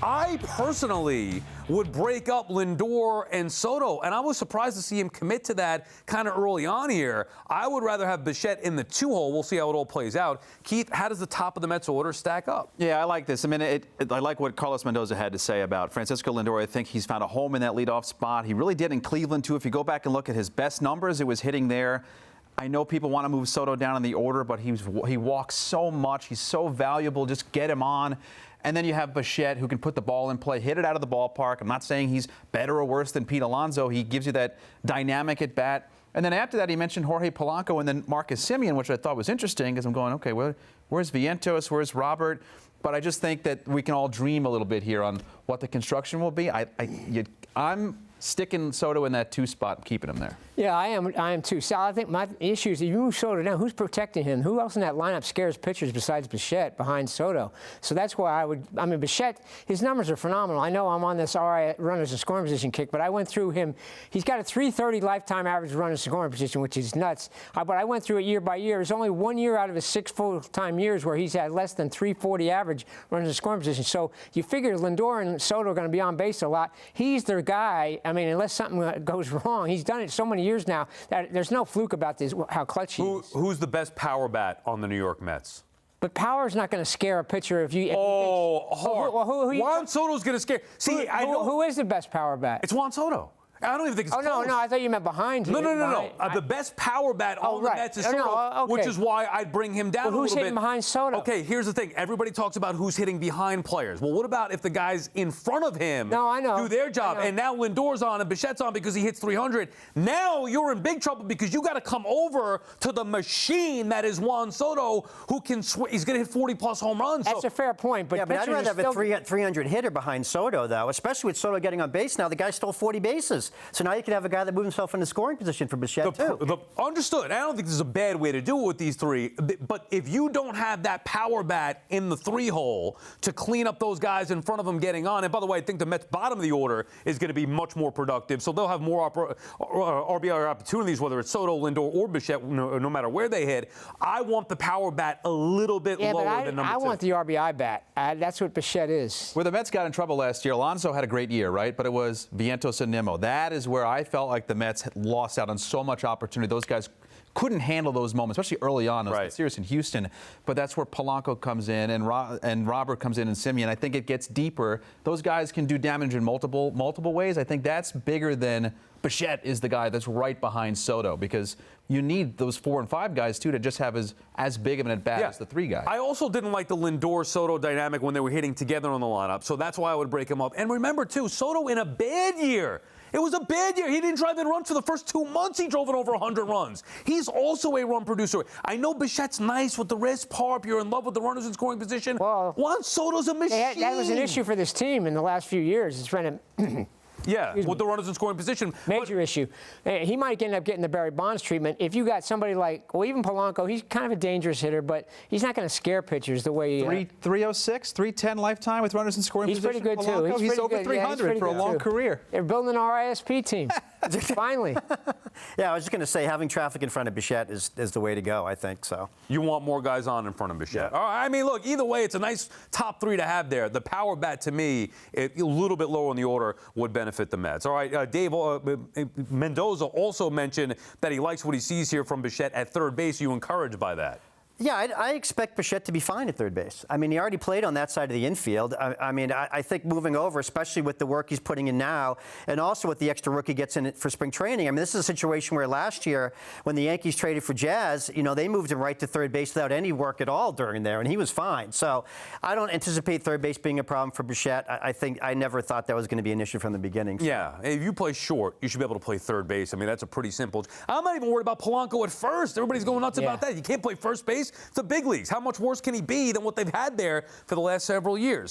I personally would break up Lindor and Soto, and I was surprised to see him commit to that kind of early on here. I would rather have Bichette in the 2-hole. We'll see how it all plays out. Keith, how does the top of the Mets order stack up? Yeah, I like this. I mean, I like what Carlos Mendoza had to say about Francisco Lindor. I think he's found a home in that leadoff spot. He really did in Cleveland, too. If you go back and look at his best numbers, it was hitting there. I know people want to move Soto down in the order, but he walks so much. He's so valuable. Just get him on. And then you have Bichette, who can put the ball in play, hit it out of the ballpark. I'm not saying he's better or worse than Pete Alonso. He gives you that dynamic at bat. And then after that, he mentioned Jorge Polanco and then Marcus Semien, which I thought was interesting because I'm going, okay, where's Vientos? Where's Robert? But I just think that we can all dream a little bit here on what the construction will be. I'm sticking Soto in that 2 spot, keeping him there. Yeah, I am too. Sal, I think my issue is if you move Soto down, who's protecting him? Who else in that lineup scares pitchers besides Bichette behind Soto? So that's why I mean, Bichette, his numbers are phenomenal. I know I'm on this RI runners in scoring position kick, but I went through him. He's got a 330 lifetime average runners in scoring position, which is nuts. But I went through it year by year. There's only 1 year out of his 6 full-time years where he's had less than 340 average runners in scoring position. So you figure Lindor and Soto are going to be on base a lot. He's their guy. I mean, unless something goes wrong, he's done it so many years now that there's no fluke about this, how clutch he is. Who's the best power bat on the New York Mets? But power's not going to scare a pitcher if you. Juan Soto's going to scare. See, who is the best power bat? It's Juan Soto. I don't even think it's close. No, I thought you meant behind him. No. The best power bat on the Mets is Soto, which is why I'd bring him down a little bit. Who's hitting behind Soto? Okay, here's the thing. Everybody talks about who's hitting behind players. Well, what about if the guys in front of him do their job? And now Lindor's on and Bichette's on because he hits 300. Now you're in big trouble because you got to come over to the machine that is Juan Soto, who can he's going to hit 40-plus home runs. That's a fair point. But I'd rather have a 300 hitter behind Soto, though, especially with Soto getting on base now. The guy stole 40 bases. So now you can have a guy that moved himself in the scoring position for Bichette, too. Understood. I don't think this is a bad way to do it with these 3. But if you don't have that power bat in the 3-hole to clean up those guys in front of them getting on, and by the way, I think the Mets' bottom of the order is going to be much more productive, so they'll have more RBI opportunities, whether it's Soto, Lindor, or Bichette, no matter where they hit. I want the power bat a little bit lower than number 2. I want the RBI bat. That's what Bichette is. Where the Mets got in trouble last year, Alonso had a great year, right? But it was Vientos and Nimmo. That is where I felt like the Mets had lost out on so much opportunity. Those guys couldn't handle those moments, especially early on. It was serious in Houston. But that's where Polanco comes in and Robert comes in and Semien. I think it gets deeper. Those guys can do damage in multiple ways. I think that's bigger than Bichette is the guy that's right behind Soto, because you need those 4 and 5 guys, too, to just have as big of an at-bat as the 3 guys. I also didn't like the Lindor-Soto dynamic when they were hitting together on the lineup, so that's why I would break them up. And remember, too, Soto in a bad year. It was a bad year. He didn't drive in runs for the first 2 months. He drove in over 100 runs. He's also a run producer. I know Bichette's nice with the wrist parp. You're in love with the runners in scoring position. Well, Juan Soto's a machine. That was an issue for this team in the last few years. It's trying to with the runners in scoring position. Major issue. He might end up getting the Barry Bonds treatment. If you got somebody like, well, even Polanco, he's kind of a dangerous hitter, but he's not going to scare pitchers the way 306, 310 lifetime with runners in scoring position. He's pretty good, too. He's over 300 for a long career. They're building an RISP team. Finally. Yeah, I was just going to say, having traffic in front of Bichette is the way to go, I think. So you want more guys on in front of Bichette. Yeah. All right, I mean, look, either way, it's a nice top 3 to have there. The power bat, to me, a little bit lower in the order would benefit the Mets. All right, Dave, Mendoza also mentioned that he likes what he sees here from Bichette at third base. Are you encouraged by that? Yeah, I expect Bichette to be fine at third base. I mean, he already played on that side of the infield. I think moving over, especially with the work he's putting in now, and also with the extra work he gets in for spring training. I mean, this is a situation where last year, when the Yankees traded for Jazz, they moved him right to third base without any work at all during there, and he was fine. So I don't anticipate third base being a problem for Bichette. I never thought that was going to be an issue from the beginning. So. Yeah, if you play short, you should be able to play third base. I mean, that's a pretty simple. I'm not even worried about Polanco at first. Everybody's going nuts about that. You can't play first base. It's the big leagues. How much worse can he be than what they've had there for the last several years?